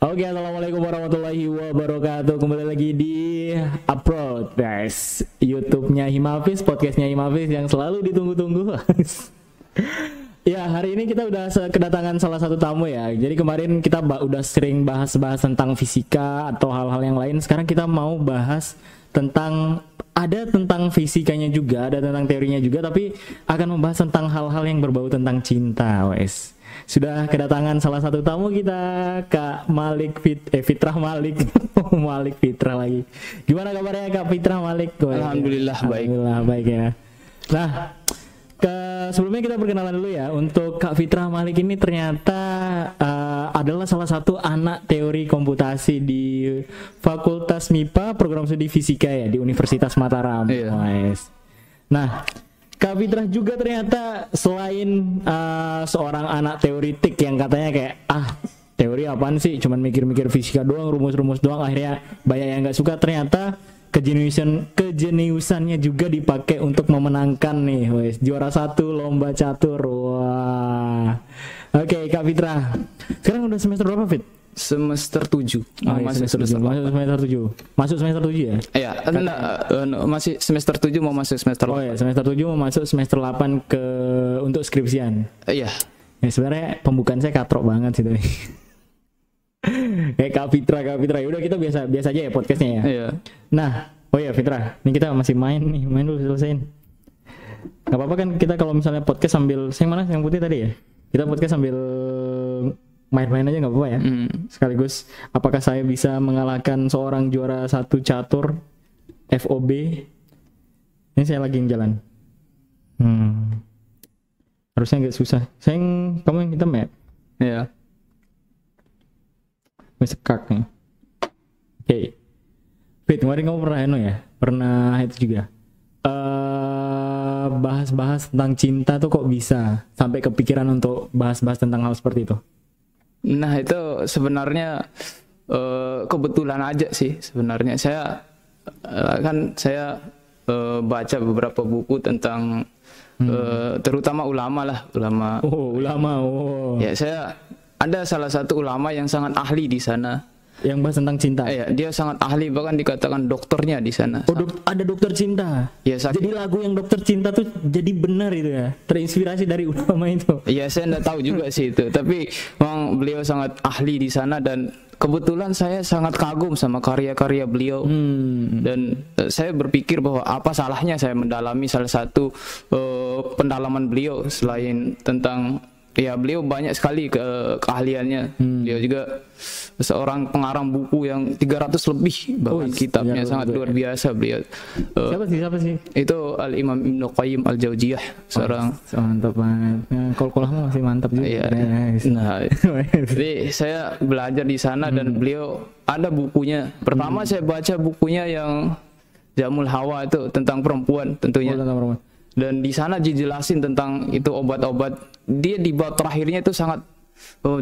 Oke, assalamualaikum warahmatullahi wabarakatuh. Kembali lagi di Upload, guys. YouTube-nya Himafis, podcastnya Himafis yang selalu ditunggu-tunggu. Ya, hari ini kita udah kedatangan salah satu tamu ya. Jadi kemarin kita udah sering bahas-bahas tentang fisika atau hal-hal yang lain. Sekarang kita mau bahas tentang fisikanya juga, ada tentang teorinya juga, tapi akan membahas tentang hal-hal yang berbau tentang cinta, wes. Sudah kedatangan salah satu tamu kita, Kak Malik Fitrah Malik. Malik Fitrah lagi. Gimana kabarnya Kak Fitrah Malik? Alhamdulillah baik. Alhamdulillah baik ya. Nah, sebelumnya kita perkenalan dulu ya. Untuk Kak Fitrah Malik ini ternyata adalah salah satu anak teori komputasi di Fakultas MIPA Program Studi Fisika ya di Universitas Mataram. Iya. Nah, Kak Fitrah juga ternyata selain seorang anak teoritik yang katanya kayak teori apaan sih, cuman mikir-mikir fisika doang, rumus-rumus doang, akhirnya banyak yang nggak suka. Ternyata kejeniusannya juga dipakai untuk memenangkan nih, wes, juara 1 lomba catur. Wah. Oke, Kak Fitrah. Sekarang udah semester berapa, Fit? Semester 7. Masuk semester 7. Masuk semester 7 ya? Iya, masih semester 7 mau masuk semester 8. Oh ya, semester 7 mau masuk semester 8 untuk skripsian. Iya. Ya sebenarnya pembukaan saya katrok banget sih tadi. Kayak Kak Fitrah. Ya udah, kita biasa aja ya podcastnya ya. Iya. Nah, oh ya Fitrah, ini kita masih main dulu selesaiin. Gak apa-apa kan kita kalau misalnya podcast sambil yang putih tadi ya? Kita podcast sambil main-main aja, nggak apa-apa ya. Sekaligus apakah saya bisa mengalahkan seorang juara 1 catur FOB? Ini saya lagi yang jalan. Harusnya nggak susah. Kamu yang hitam ya? Iya. Masih sekak nih. Oke. Fit, kemarin kamu pernah itu juga. Bahas-bahas tentang cinta tuh kok bisa sampai kepikiran untuk bahas-bahas tentang hal seperti itu? Nah, itu sebenarnya kebetulan aja sih sebenarnya. Saya baca beberapa buku tentang terutama ulama. Oh, ulama. Oh. Ya, saya ada salah satu ulama yang sangat ahli di sana. Yang bahas tentang cinta. Iya, dia sangat ahli, bahkan dikatakan dokternya di sana. Oh, ada dokter cinta. Ya, jadi lagu yang dokter cinta tuh jadi benar itu ya. Terinspirasi dari ulama itu. Iya, saya enggak tahu juga sih itu. Tapi memang beliau sangat ahli di sana dan kebetulan saya sangat kagum sama karya-karya beliau. Dan saya berpikir bahwa apa salahnya saya mendalami salah satu pendalaman beliau selain tentang beliau banyak sekali keahliannya. Beliau juga seorang pengarang buku yang 300 lebih bahkan kitabnya sangat luar biasa beliau. Siapa sih? Itu Al-Imam Ibnu Qayyim Al-Jauziyah, seorang mantap banget. Kol-kolahmu masih mantap juga. Iya. Nah, jadi saya belajar di sana dan beliau ada bukunya. Pertama saya baca bukunya yang Jamul Hawa, itu tentang perempuan tentunya. Tentang perempuan. Dan di sana dijelasin tentang itu obat-obat. Dia di bab terakhirnya itu sangat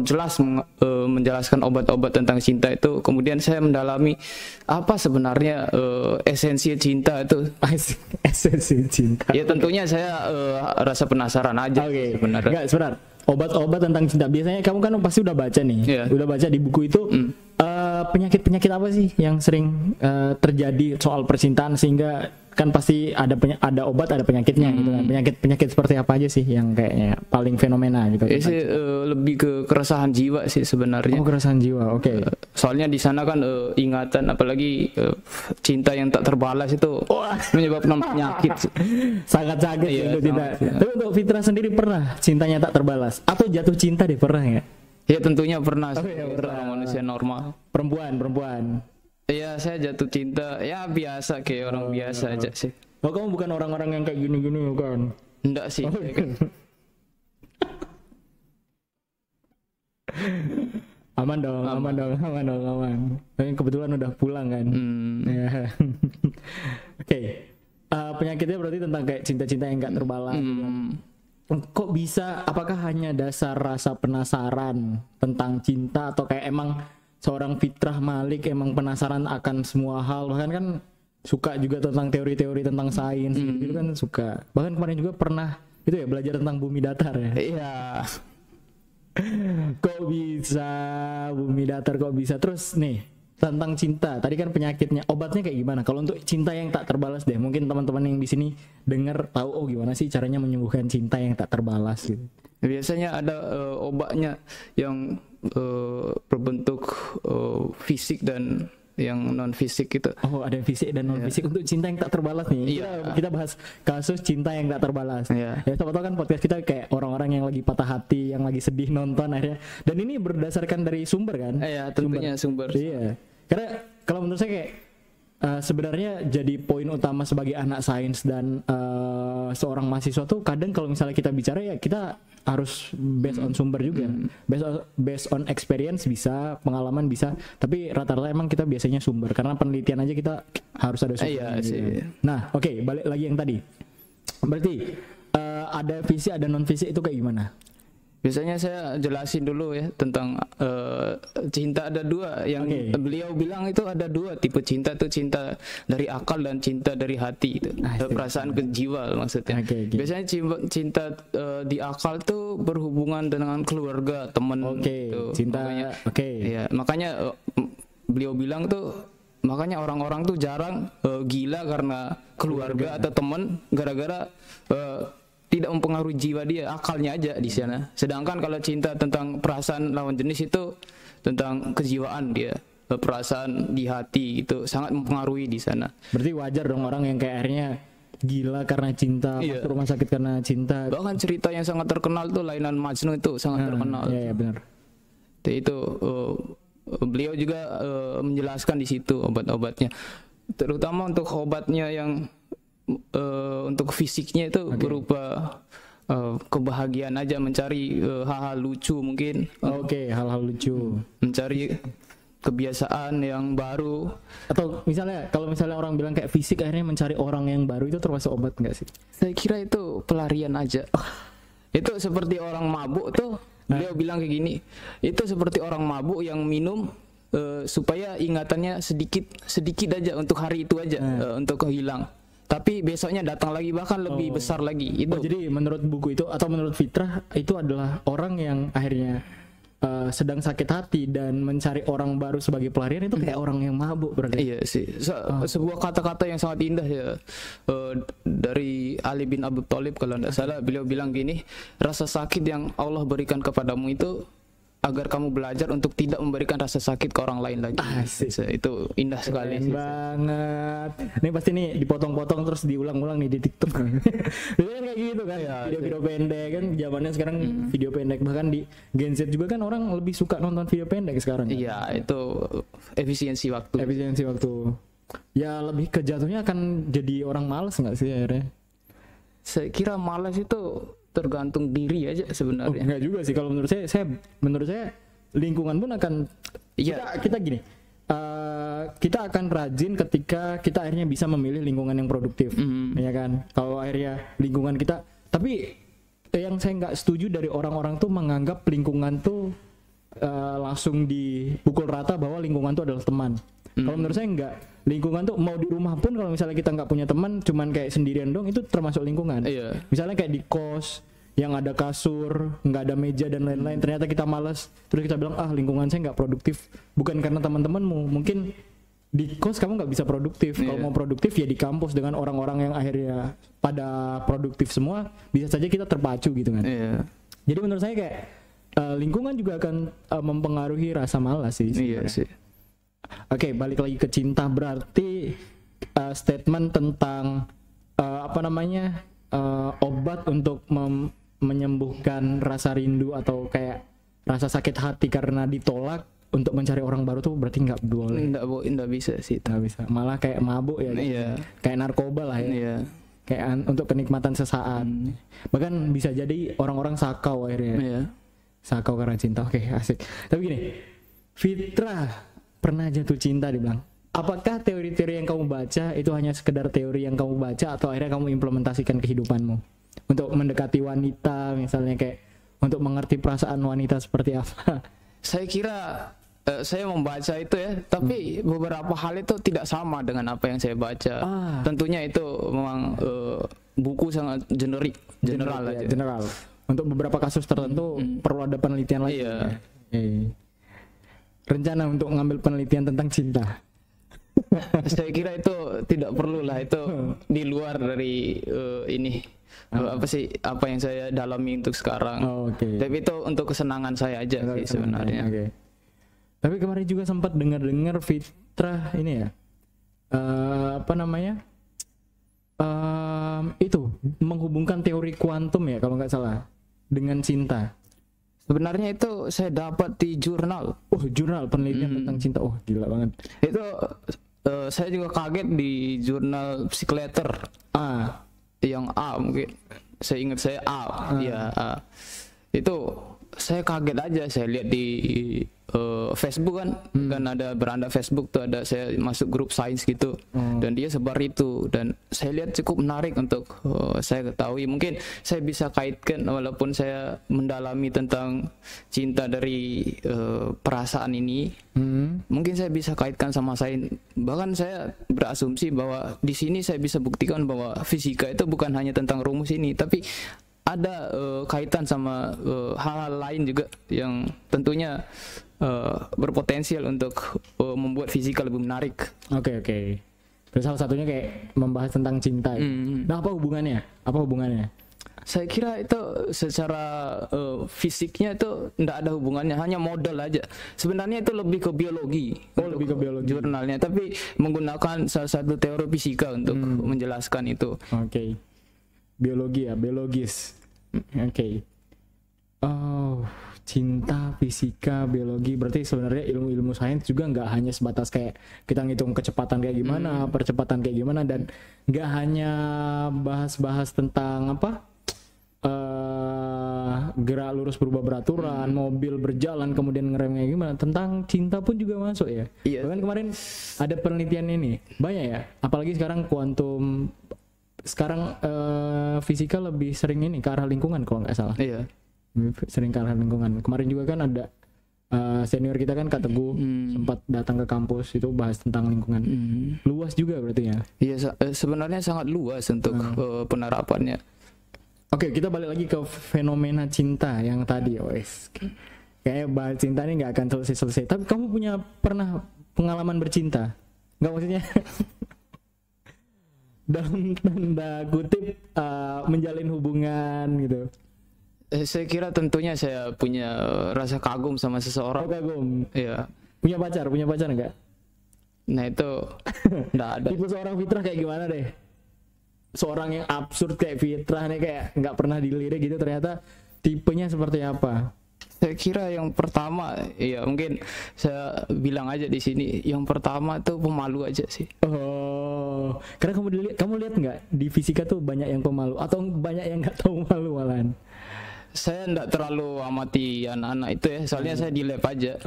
jelas menjelaskan obat-obat tentang cinta itu. Kemudian saya mendalami apa sebenarnya esensi cinta itu. Esensi cinta. Ya tentunya saya rasa penasaran aja. Oke. Sebenarnya. Enggak, sebentar. Obat-obat tentang cinta. Biasanya kamu kan pasti udah baca nih. Yeah. Udah baca di buku itu. Penyakit-penyakit apa sih yang sering terjadi soal percintaan, sehingga kan pasti ada obat, ada penyakitnya gitu kan. Penyakit seperti apa aja sih yang kayaknya paling fenomena gitu? Lebih ke keresahan jiwa sih sebenarnya. Oh, keresahan jiwa. Oke. Soalnya di sana kan ingatan, apalagi cinta yang tak terbalas itu menyebabkan penyakit. Sangat sakit itu cinta. Tapi untuk Fitrah sendiri pernah cintanya tak terbalas atau jatuh cinta pernah nggak? Ya tentunya pernah. Pernah. Manusia normal. Perempuan. Iya, saya jatuh cinta ya biasa kayak orang biasa aja sih. Oh, kamu bukan orang-orang yang kayak gini-gini kan? Enggak sih. Aman dong. Tapi kebetulan udah pulang kan. Ya. Oke. Penyakitnya berarti tentang kayak cinta-cinta yang gak terbalas. Kok bisa? Apakah hanya dasar rasa penasaran tentang cinta, atau kayak emang seorang Fitrah Malik emang penasaran akan semua hal? Bahkan kan suka juga tentang teori-teori tentang sains, gitu kan suka. Bahkan kemarin juga pernah itu ya belajar tentang bumi datar ya. Iya. Kok bisa bumi datar, kok bisa. Terus nih tentang cinta, tadi kan penyakitnya, obatnya kayak gimana? Kalau untuk cinta yang tak terbalas deh, mungkin teman-teman yang di sini dengar tahu, oh gimana sih caranya menyembuhkan cinta yang tak terbalas gitu. Biasanya ada obatnya yang berbentuk fisik dan yang non fisik gitu. Oh, ada fisik dan non fisik untuk cinta yang tak terbalas nih. Kita bahas kasus cinta yang tak terbalas. Ya, siapa tahu kan podcast kita kayak orang-orang yang lagi patah hati, yang lagi sedih nonton akhirnya. Dan ini berdasarkan dari sumber kan? Iya, tentunya sumber. Iya. Karena kalau menurut saya kayak sebenarnya jadi poin utama sebagai anak sains dan seorang mahasiswa tuh kadang kalau misalnya kita bicara ya kita harus based on sumber juga, based on experience bisa, pengalaman bisa, tapi rata-rata emang kita biasanya sumber karena penelitian aja kita harus ada sumber. Iya sih. Nah, oke, balik lagi yang tadi. Berarti ada fisik ada non fisik itu kayak gimana? Biasanya saya jelasin dulu ya tentang cinta ada dua yang beliau bilang itu ada dua tipe cinta tuh, cinta dari akal dan cinta dari hati itu. Perasaan ke jiwa maksudnya. Biasanya cinta di akal tuh berhubungan dengan keluarga, teman gitu. Cinta ya, makanya beliau bilang tuh makanya orang-orang tuh jarang gila karena keluarga atau teman gara-gara tidak mempengaruhi jiwa dia, akalnya aja di sana. Sedangkan kalau cinta tentang perasaan lawan jenis itu tentang kejiwaan dia, perasaan di hati itu sangat mempengaruhi di sana. Berarti wajar dong orang yang kayak akhirnya gila karena cinta, masuk rumah sakit karena cinta. Bahkan cerita yang sangat terkenal tuh Lainan Majnun itu sangat terkenal. Iya benar. Itu beliau juga menjelaskan di situ obat-obatnya. Terutama untuk obatnya yang untuk fisiknya itu berupa kebahagiaan aja, mencari hal-hal lucu mungkin. Hal-hal lucu. Mencari kebiasaan yang baru. Atau misalnya kalau misalnya orang bilang kayak fisik akhirnya mencari orang yang baru, itu termasuk obat nggak sih? Saya kira itu pelarian aja. Itu seperti orang mabuk tuh. Beliau bilang kayak gini. Itu seperti orang mabuk yang minum supaya ingatannya sedikit aja untuk hari itu aja, untuk hilang. Tapi besoknya datang lagi bahkan lebih besar lagi itu. Jadi menurut buku itu atau menurut Fitrah itu adalah orang yang akhirnya sedang sakit hati dan mencari orang baru sebagai pelarian, itu kayak orang yang mabuk berarti. Iya sih. Sebuah kata-kata yang sangat indah ya dari Ali bin Abi Thalib kalau tidak salah, beliau bilang gini, rasa sakit yang Allah berikan kepadamu itu agar kamu belajar untuk tidak memberikan rasa sakit ke orang lain lagi. Itu indah sekali. Keren banget. Ini pasti nih dipotong-potong terus diulang-ulang nih di TikTok. Biasanya kayak gitu kan ya. Video pendek kan zamannya sekarang video pendek, bahkan di Gen Z juga kan orang lebih suka nonton video pendek sekarang. Iya, itu efisiensi waktu. Ya lebih ke jatuhnya akan jadi orang malas enggak sih akhirnya? Saya kira malas itu tergantung diri aja sebenarnya. Enggak juga sih kalau menurut saya lingkungan pun akan kita gini, kita akan rajin ketika kita akhirnya bisa memilih lingkungan yang produktif, ya kan? Kalau akhirnya lingkungan kita, tapi yang saya nggak setuju dari orang-orang tuh menganggap lingkungan tuh langsung dipukul rata bahwa lingkungan tuh adalah teman. Kalau menurut saya enggak. Lingkungan tuh mau di rumah pun kalau misalnya kita nggak punya teman, cuman kayak sendirian dong, itu termasuk lingkungan. Misalnya kayak di kos yang ada kasur, nggak ada meja dan lain-lain, ternyata kita malas, terus kita bilang lingkungan saya nggak produktif, bukan karena teman-temanmu, mungkin di kos kamu nggak bisa produktif. Kalau mau produktif ya di kampus dengan orang-orang yang akhirnya pada produktif semua, bisa saja kita terpacu gitu kan. Jadi menurut saya kayak lingkungan juga akan mempengaruhi rasa malas sih. Iya sih. Oke, balik lagi ke cinta, berarti statement tentang obat untuk menyembuhkan rasa rindu atau kayak rasa sakit hati karena ditolak untuk mencari orang baru tuh berarti nggak boleh. Nggak bisa sih. Nggak bisa. Malah kayak mabuk ya. Kayak narkoba lah ya. Kayak untuk kenikmatan sesaat. Bahkan bisa jadi orang-orang sakau akhirnya. Sakau karena cinta. Oke, asik. Tapi gini, Fitrah pernah jatuh cinta dibilang. Apakah teori-teori yang kamu baca itu hanya sekedar teori yang kamu baca atau akhirnya kamu implementasikan kehidupanmu untuk mendekati wanita, misalnya kayak untuk mengerti perasaan wanita seperti apa? Saya kira saya membaca itu ya, tapi beberapa hal itu tidak sama dengan apa yang saya baca. Tentunya itu memang buku sangat general aja. Untuk beberapa kasus tertentu perlu ada penelitian lagi. Iya. Rencana untuk ngambil penelitian tentang cinta. Saya kira itu tidak perlu lah, itu di luar dari ini apa yang saya dalami untuk sekarang. Oke. Tapi itu untuk kesenangan saya aja sih sebenarnya. Oke. Tapi kemarin juga sempat dengar Fitrah ini ya, apa namanya, itu menghubungkan teori kuantum ya kalau nggak salah dengan cinta. Sebenarnya itu saya dapat di jurnal. Oh, jurnal penelitian tentang cinta. Oh, gila banget. Itu saya juga kaget di jurnal Psychiater. Yang A mungkin. Saya ingat saya A. Ya, A. Itu saya kaget aja, saya lihat di Facebook kan ada beranda Facebook tuh, ada saya masuk grup sains gitu, dan dia sebar itu, dan saya lihat cukup menarik untuk saya ketahui. Mungkin saya bisa kaitkan, walaupun saya mendalami tentang cinta dari perasaan ini, mungkin saya bisa kaitkan sama sains. Bahkan saya berasumsi bahwa di sini saya bisa buktikan bahwa fisika itu bukan hanya tentang rumus ini, tapi ada kaitan sama hal-hal lain juga yang tentunya berpotensial untuk membuat fisika lebih menarik. Oke. Terus salah satunya kayak membahas tentang cinta. Nah, apa hubungannya? Saya kira itu secara fisiknya itu tidak ada hubungannya, hanya model aja. Sebenarnya itu lebih ke biologi. Lebih ke biologi jurnalnya, tapi menggunakan salah satu teori fisika untuk menjelaskan itu. Oke. Biologi ya, biologis. Oke. Oh, cinta, fisika, biologi. Berarti sebenarnya ilmu-ilmu sains juga nggak hanya sebatas kayak kita ngitung kecepatan kayak gimana, percepatan kayak gimana, dan nggak hanya bahas-bahas tentang apa, gerak lurus berubah beraturan, mobil berjalan kemudian ngerem kayak gimana. Tentang cinta pun juga masuk ya. Iya. Bahkan kemarin ada penelitian ini banyak ya. Apalagi sekarang kuantum. Sekarang fisika lebih sering ini ke arah lingkungan kalau nggak salah. Iya. Sering ke arah lingkungan. Kemarin juga kan ada senior kita kan Kak Teguh sempat datang ke kampus itu bahas tentang lingkungan. Luas juga berarti ya. Iya, sebenarnya sangat luas untuk penerapannya. Oke, kita balik lagi ke fenomena cinta yang tadi, wes. Kayak bahas cinta ini nggak akan selesai-selesai. Tapi kamu pernah pengalaman bercinta? Nggak, maksudnya dalam tanda kutip menjalin hubungan gitu. Saya kira tentunya saya punya rasa kagum sama seseorang. Kagum. Iya. Punya pacar enggak? Nah itu enggak ada. Tipe seorang Fitrah kayak gimana deh? Seorang yang absurd kayak Fitrah nih, kayak nggak pernah dilirik gitu, ternyata tipenya seperti apa? Saya kira yang pertama, ya mungkin saya bilang aja di sini, yang pertama tuh pemalu aja sih. Oh, karena kamu lihat nggak di fisika tuh banyak yang pemalu atau banyak yang nggak tahu malu malahan? Saya enggak terlalu amati anak-anak itu ya, soalnya saya di lab aja.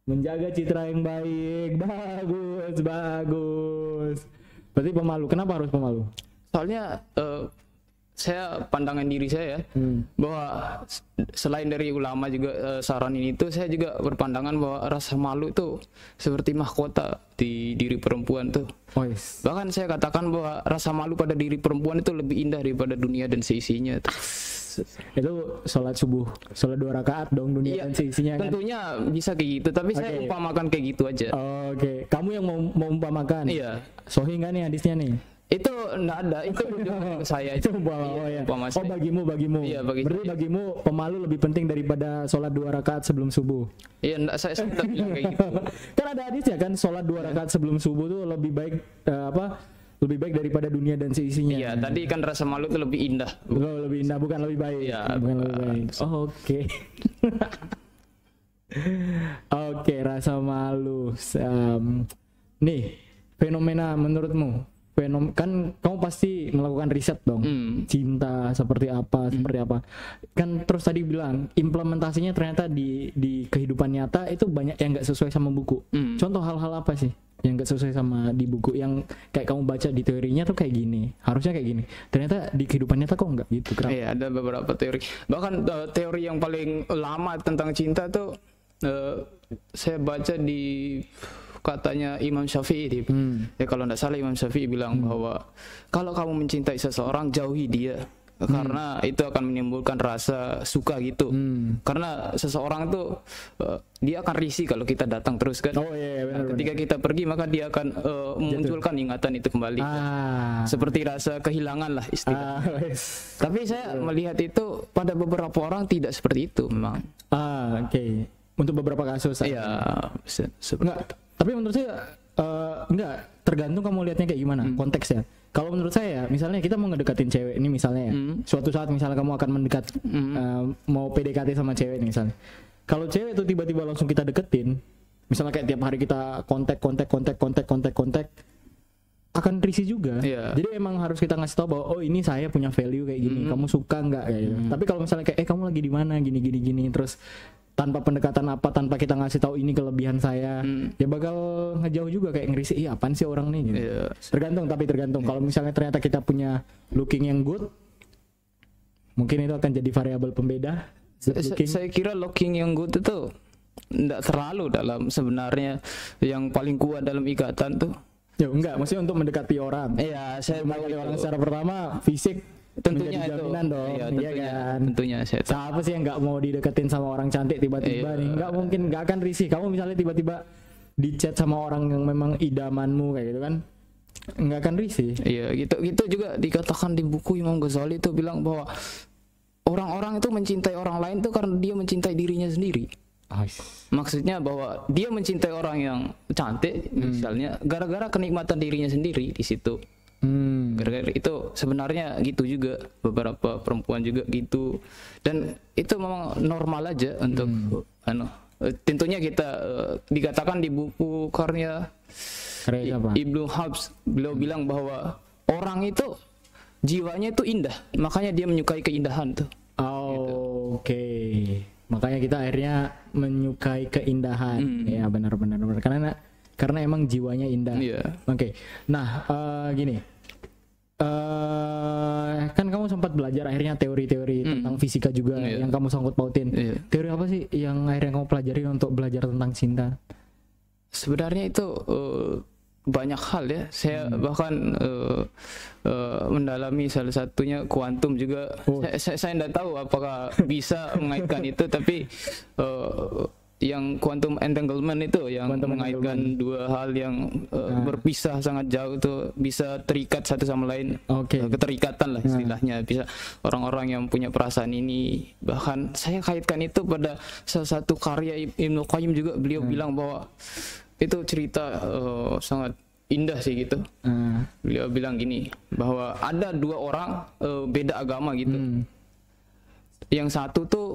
Menjaga citra yang baik, bagus. Berarti pemalu. Kenapa harus pemalu? Soalnya saya pandangan diri saya bahwa selain dari ulama juga saranin itu, saya juga berpandangan bahwa rasa malu itu seperti mahkota di diri perempuan tuh. Bahkan saya katakan bahwa rasa malu pada diri perempuan itu lebih indah daripada dunia dan seisinya tuh. Itu sholat 2 rakaat dong, dunia dan seisinya kan? Tentunya bisa kayak gitu, tapi saya umpamakan kayak gitu aja. Oke. Kamu yang mau umpamakan? Iya. Sahih nggak nih hadisnya nih? Itu enggak ada, itu saya itu bagimu. Iya, bagimu pemalu lebih penting daripada sholat 2 rakaat sebelum subuh. Iya, enggak, saya tidak bilang kayak gitu. Kan ada hadisnya kan, sholat 2 rakaat sebelum subuh tuh lebih baik lebih baik daripada dunia dan seisinya. Iya, tadi kan rasa malu itu lebih indah. Lebih indah, bukan lebih baik. Iya, bukan lebih baik. Oke. Oke, rasa malu. Nih, fenomena menurutmu? Kan kamu pasti melakukan riset dong, cinta seperti apa, kan terus tadi bilang implementasinya ternyata di kehidupan nyata itu banyak yang nggak sesuai sama buku. Contoh hal-hal apa sih yang nggak sesuai sama di buku, yang kayak kamu baca di teorinya tuh kayak gini, harusnya kayak gini, ternyata di kehidupan nyata kok nggak gitu? Iya, ada beberapa teori, bahkan teori yang paling lama tentang cinta tuh saya baca di katanya Imam Syafi'i. Ya kalau tidak salah Imam Syafi'i bilang bahwa kalau kamu mencintai seseorang, jauhi dia. karena itu akan menimbulkan rasa suka gitu. Karena seseorang itu dia akan risih kalau kita datang terus kan. Oh iya, benar. Ketika kita pergi maka dia akan memunculkan ingatan itu kembali. Seperti rasa kehilangan lah istilah. Tapi saya melihat itu pada beberapa orang tidak seperti itu memang. Oke. Untuk beberapa kasus. Iya, enggak. Tapi menurut saya enggak, tergantung kamu lihatnya kayak gimana konteksnya. Kalau menurut saya, misalnya kita mau ngedekatin cewek ini misalnya ya, suatu saat misalnya kamu akan mendekat, mau PDKT sama cewek ini misalnya. Kalau cewek itu tiba-tiba langsung kita deketin, misalnya kayak tiap hari kita kontak, akan risih juga. Jadi emang harus kita ngasih tahu bahwa oh ini saya punya value kayak gini, kamu suka nggak kayak gitu. Tapi kalau misalnya kayak kamu lagi di mana gini, terus tanpa pendekatan apa, tanpa kita ngasih tahu ini kelebihan saya, ya bakal ngejauh juga, kayak ngerisik, iya apaan sih orang nih gitu. Tergantung. Kalau misalnya ternyata kita punya looking yang good, mungkin itu akan jadi variabel pembeda. Saya kira looking yang good itu enggak terlalu dalam sebenarnya, yang paling kuat dalam ikatan tuh. Ya enggak, maksudnya untuk mendekati orang. Iya, saya mendekati orang secara pertama fisik tentunya itu jaminan dong. Iya, kan? Tentunya saya tahu. Siapa sih yang nggak mau dideketin sama orang cantik tiba-tiba nih? Nggak mungkin, nggak akan risih. Kamu misalnya tiba-tiba di chat sama orang yang memang idamanmu kayak gitu kan, nggak akan risih. Iya, gitu juga dikatakan di buku Imam Ghazali itu bilang bahwa orang-orang itu mencintai orang lain tuh karena dia mencintai dirinya sendiri. Maksudnya bahwa dia mencintai orang yang cantik misalnya gara-gara kenikmatan dirinya sendiri di situ. Gara-gara itu sebenarnya gitu juga, beberapa perempuan juga gitu, dan itu memang normal aja untuk tentunya kita dikatakan di buku karya Ibnu Habs, beliau bilang bahwa orang itu jiwanya itu indah, makanya dia menyukai keindahan tuh. Oke. Makanya kita akhirnya menyukai keindahan. Ya benar. Karena emang jiwanya indah. Oke. Nah, gini. Kan kamu sempat belajar akhirnya teori-teori tentang fisika juga yang kamu sangkut pautin. Teori apa sih yang akhirnya kamu pelajari untuk belajar tentang cinta? Sebenarnya itu banyak hal ya. Saya bahkan mendalami salah satunya kuantum juga. Saya tidak tahu apakah bisa mengaitkan itu, tapi yang quantum entanglement itu yang mengaitkan dua hal yang berpisah sangat jauh itu bisa terikat satu sama lain. Keterikatan lah istilahnya. Bisa orang-orang yang punya perasaan ini, bahkan saya kaitkan itu pada salah satu karya Ibnu Qayyim juga. Beliau bilang bahwa itu cerita sangat indah sih gitu. Beliau bilang gini, bahwa ada dua orang beda agama gitu. Yang satu tuh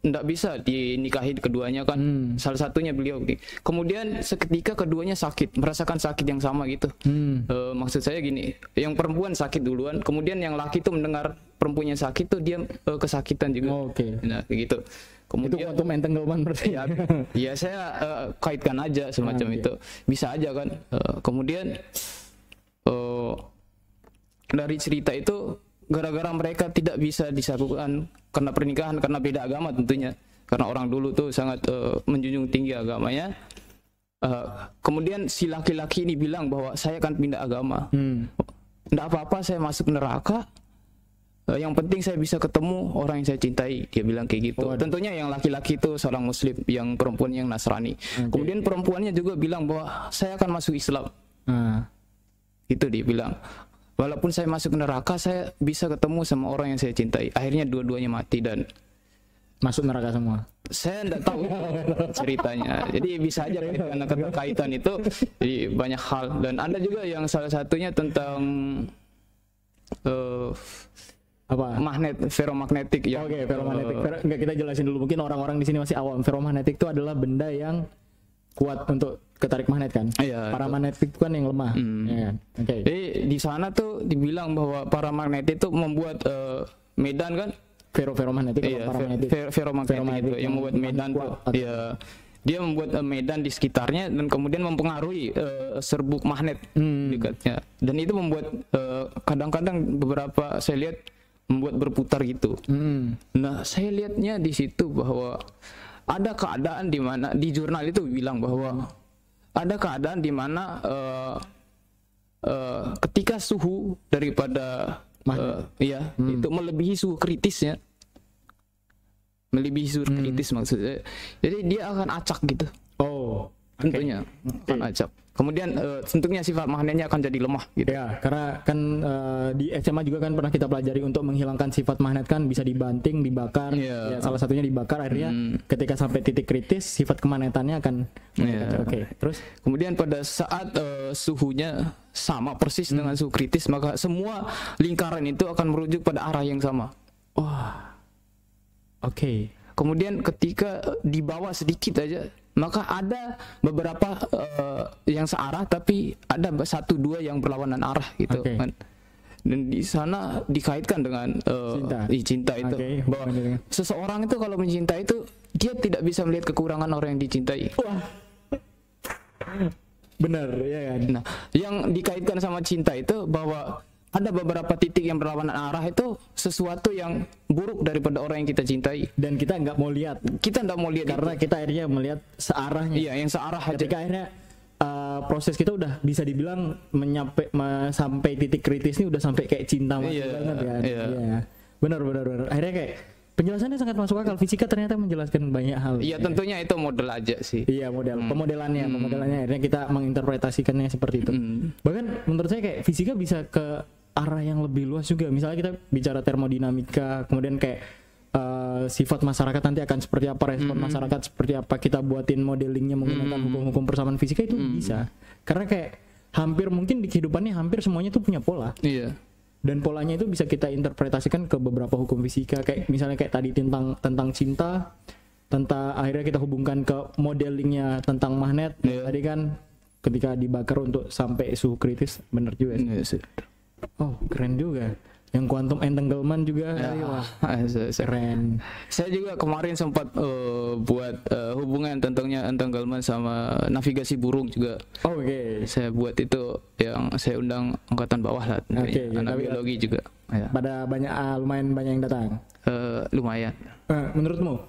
nggak bisa dinikahi keduanya kan. Salah satunya beliau. Kemudian seketika keduanya sakit, merasakan sakit yang sama gitu. Maksud saya gini, yang perempuan sakit duluan, kemudian yang laki tuh mendengar perempuannya sakit tuh dia kesakitan juga. Nah kayak gitu. Kemudian itu quantum entanglement berarti. Ya saya kaitkan aja semacam itu. Bisa aja kan. Kemudian dari cerita itu, gara-gara mereka tidak bisa disatukan karena pernikahan, karena beda agama tentunya, karena orang dulu tuh sangat menjunjung tinggi agamanya. Kemudian si laki-laki ini bilang bahwa saya akan pindah agama. Nggak apa-apa saya masuk neraka, yang penting saya bisa ketemu orang yang saya cintai. Dia bilang kayak gitu. Tentunya yang laki-laki itu seorang muslim, yang perempuan yang Nasrani. Kemudian perempuannya juga bilang bahwa saya akan masuk Islam. Itu dia bilang, walaupun saya masuk neraka, saya bisa ketemu sama orang yang saya cintai. Akhirnya dua-duanya mati dan masuk neraka semua. Saya tidak tahu ceritanya. Jadi bisa aja karena keterkaitan itu jadi banyak hal. Dan ada juga yang salah satunya tentang magnet, feromagnetik ya. Feromagnetik. Enggak, kita jelasin dulu, mungkin orang-orang di sini masih awam. Feromagnetik itu adalah benda yang kuat untuk ketarik magnet kan. Paramagnetik itu kan yang lemah. Jadi di sana tuh dibilang bahwa paramagnetik itu membuat medan kan, feromagnetik itu yang membuat medan tuh. Dia membuat medan di sekitarnya dan kemudian mempengaruhi serbuk magnet dekatnya. Dan itu membuat kadang-kadang beberapa saya lihat membuat berputar gitu. Nah, saya lihatnya di situ bahwa ada keadaan di mana di jurnal itu bilang bahwa ada keadaan di mana ketika suhu daripada itu melebihi suhu kritisnya. Melebihi suhu kritis maksudnya. Jadi dia akan acak gitu. Oh, Tentunya akan acak. Kemudian tentunya sifat magnetnya akan jadi lemah gitu. Ya, karena kan di SMA juga kan pernah kita pelajari untuk menghilangkan sifat magnet kan bisa dibanting, dibakar. Ya, salah satunya dibakar, akhirnya ketika sampai titik kritis sifat kemagnetannya akan Oke, terus kemudian pada saat suhunya sama persis dengan suhu kritis, maka semua lingkaran itu akan merujuk pada arah yang sama. wah. Oke. Kemudian ketika di bawah sedikit aja, maka ada beberapa yang searah, tapi ada 1-2 yang berlawanan arah gitu kan. Dan di sana dikaitkan dengan cinta itu, bahwa seseorang itu kalau mencintai itu dia tidak bisa melihat kekurangan orang yang dicintai. Wah. Benar ya kan. Nah, yang dikaitkan sama cinta itu bahwa ada beberapa titik yang berlawanan arah itu sesuatu yang buruk daripada orang yang kita cintai, dan kita nggak mau lihat. Kita nggak mau lihat karena kita akhirnya melihat searahnya. Iya, yang searah aja. Ketika akhirnya proses kita udah bisa dibilang sampai titik kritis ini udah sampai kayak cinta banget kan. Iya. Benar. Akhirnya kayak penjelasannya sangat masuk akal. Fisika ternyata menjelaskan banyak hal. Iya, tentunya itu model aja sih. Iya, pemodelannya akhirnya kita menginterpretasikannya seperti itu. Bahkan menurut saya kayak fisika bisa ke arah yang lebih luas juga. Misalnya kita bicara termodinamika, kemudian kayak sifat masyarakat nanti akan seperti apa, respon masyarakat seperti apa, kita buatin modelingnya menggunakan hukum-hukum persamaan fisika itu bisa. Karena kayak hampir mungkin di kehidupannya hampir semuanya tuh punya pola. Iya. Dan polanya itu bisa kita interpretasikan ke beberapa hukum fisika, kayak misalnya kayak tadi tentang cinta, tentang akhirnya kita hubungkan ke modelingnya tentang magnet. Tadi kan ketika dibakar untuk sampai suhu kritis, bener juga sih. Oh, keren juga. Yang quantum entanglement juga. Keren. Saya juga kemarin sempat buat hubungan tentunya entanglement sama navigasi burung juga. Oke. Saya buat itu, yang saya undang angkatan bawah lah. Anak biologi juga. Pada lumayan banyak yang datang. Lumayan. Menurutmu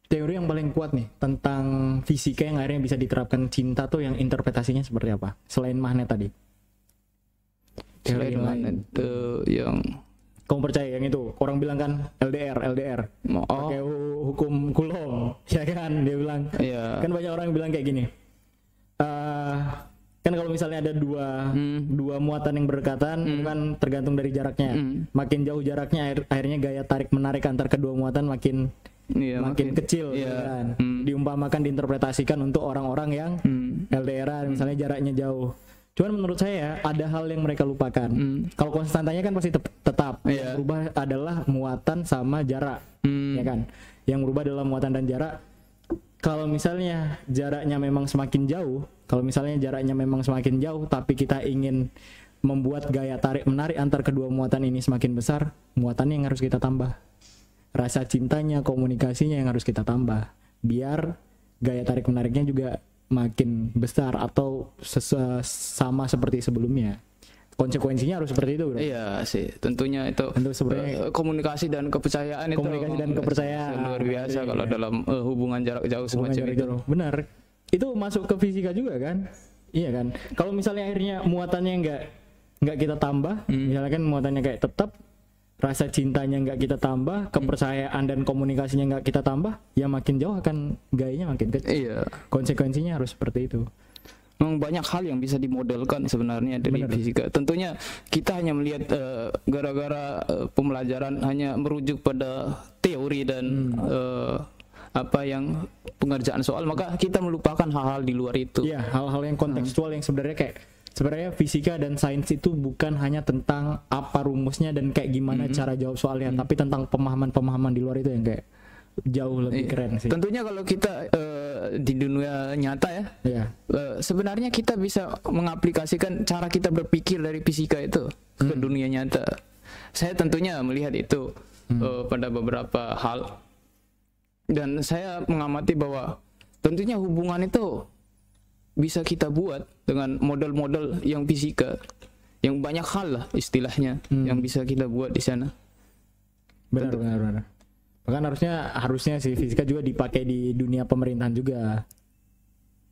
teori yang paling kuat nih tentang fisika yang akhirnya bisa diterapkan cinta tuh yang interpretasinya seperti apa? Selain magnet tadi. Selain magnet yang kamu percaya yang itu? Orang bilang kan LDR pakai hukum Coulomb, ya kan? Dia bilang kan banyak orang yang bilang kayak gini, kan kalau misalnya ada dua muatan yang berdekatan, kan tergantung dari jaraknya. Makin jauh jaraknya, akhirnya gaya tarik menarik antar kedua muatan makin kecil, kan? Diumpamakan, diinterpretasikan untuk orang-orang yang LDR, misalnya jaraknya jauh. Cuman menurut saya ada hal yang mereka lupakan. Kalau konstantanya kan pasti tetap. Yang berubah adalah muatan sama jarak, ya kan? Yang berubah adalah muatan dan jarak. Kalau misalnya jaraknya memang semakin jauh, tapi kita ingin membuat gaya tarik menarik antar kedua muatan ini semakin besar, muatannya yang harus kita tambah. Rasa cintanya, komunikasinya yang harus kita tambah. Biar gaya tarik menariknya juga makin besar atau sama seperti sebelumnya. Konsekuensinya harus seperti itu, bro. Iya sih, tentunya itu sebenarnya komunikasi dan kepercayaan luar biasa kalau dalam hubungan jarak jauh semacam itu. Benar. Itu masuk ke fisika juga kan? Iya kan? Kalau misalnya akhirnya muatannya nggak kita tambah, misalnya kan muatannya kayak tetap, rasa cintanya nggak kita tambah, kepercayaan dan komunikasinya nggak kita tambah, ya makin jauh akan gayanya makin kecil. Iya. Konsekuensinya harus seperti itu. Memang banyak hal yang bisa dimodelkan sebenarnya dari fisika. Tentunya kita hanya melihat gara-gara pembelajaran hanya merujuk pada teori dan apa yang pengerjaan soal, maka kita melupakan hal-hal di luar itu. Iya, hal-hal yang kontekstual yang sebenarnya fisika dan sains itu bukan hanya tentang apa rumusnya dan kayak gimana cara jawab soalnya, tapi tentang pemahaman-pemahaman di luar itu yang kayak jauh lebih keren sih. Tentunya kalau kita di dunia nyata sebenarnya kita bisa mengaplikasikan cara kita berpikir dari fisika itu ke dunia nyata. Saya tentunya melihat itu pada beberapa hal, dan saya mengamati bahwa tentunya hubungan itu bisa kita buat dengan model-model yang fisika, yang banyak hal lah istilahnya yang bisa kita buat di sana. Benar. Bahkan harusnya sih fisika juga dipakai di dunia pemerintahan juga.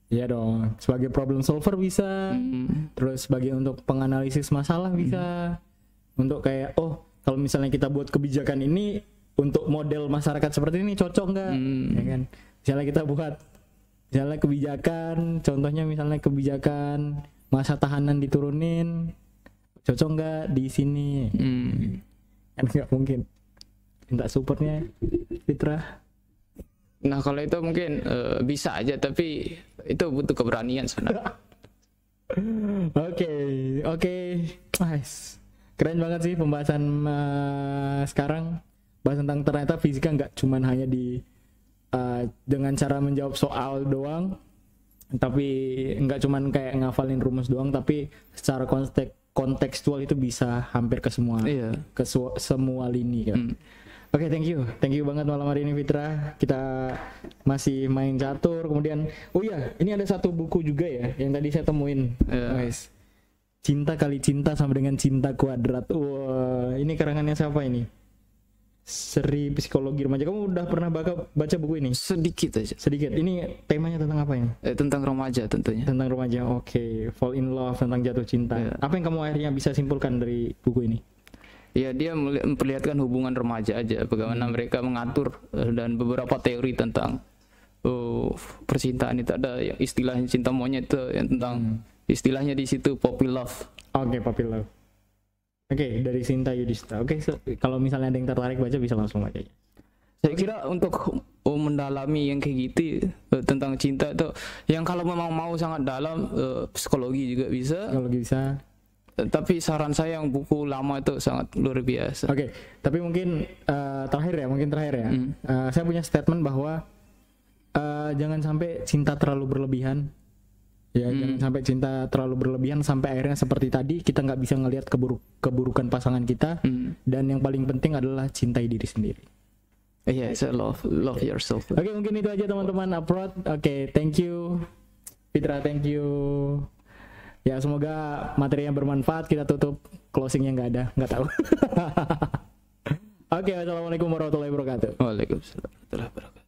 Iya dong, sebagai problem solver bisa, terus sebagai untuk penganalisis masalah bisa, untuk kayak kalau misalnya kita buat kebijakan ini untuk model masyarakat seperti ini cocok nggak, ya kan? Misalnya kita buat, misalnya kebijakan, contohnya misalnya kebijakan masa tahanan diturunin, cocok nggak di sini? Kan nggak mungkin. Minta supportnya Fitra. Nah kalau itu mungkin bisa aja, tapi itu butuh keberanian sebenarnya. Oke, nice. Keren banget sih pembahasan sekarang. Bahas tentang ternyata fisika nggak cuman hanya di dengan cara menjawab soal doang, tapi nggak cuman kayak ngafalin rumus doang, tapi secara kontekstual itu bisa hampir ke semua, semua lini kan. Oke, thank you banget malam hari ini Fitra. Kita masih main catur, kemudian ini ada satu buku juga ya yang tadi saya temuin, guys. Cinta kali cinta sama dengan cinta kuadrat. Wah, ini karangannya siapa ini? Seri Psikologi Remaja. Kamu udah pernah baca buku ini? Sedikit aja. Sedikit. Ini temanya tentang apa ini? Tentang remaja tentunya. Tentang remaja. Oke. Fall in love, tentang jatuh cinta. Apa yang kamu akhirnya bisa simpulkan dari buku ini? Ya, dia memperlihatkan hubungan remaja aja, bagaimana mereka mengatur, dan beberapa teori tentang percintaan itu. Ada yang istilahnya cinta monyet, itu yang tentang istilahnya di situ puppy love. Oke, puppy love. Oke, dari Sinta Yudhistira. Oke, kalau misalnya ada yang tertarik baca bisa langsung baca. Saya kira untuk mendalami yang kayak gitu tentang cinta itu, yang kalau memang mau sangat dalam, psikologi juga bisa. Psikologi bisa. Tapi saran saya yang buku lama itu sangat luar biasa. Oke, tapi mungkin terakhir ya. Saya punya statement bahwa jangan sampai cinta terlalu berlebihan. Ya, jangan sampai cinta terlalu berlebihan sampai akhirnya seperti tadi kita nggak bisa ngelihat keburukan pasangan kita. Dan yang paling penting adalah cintai diri sendiri. So love yourself. Oke, mungkin itu aja teman-teman upload. Oke, thank you Fitra, thank you. Ya, semoga materi yang bermanfaat. Kita tutup, closingnya nggak tahu. Oke, wassalamualaikum warahmatullahi wabarakatuh. Waalaikumsalam warahmatullahi wabarakatuh.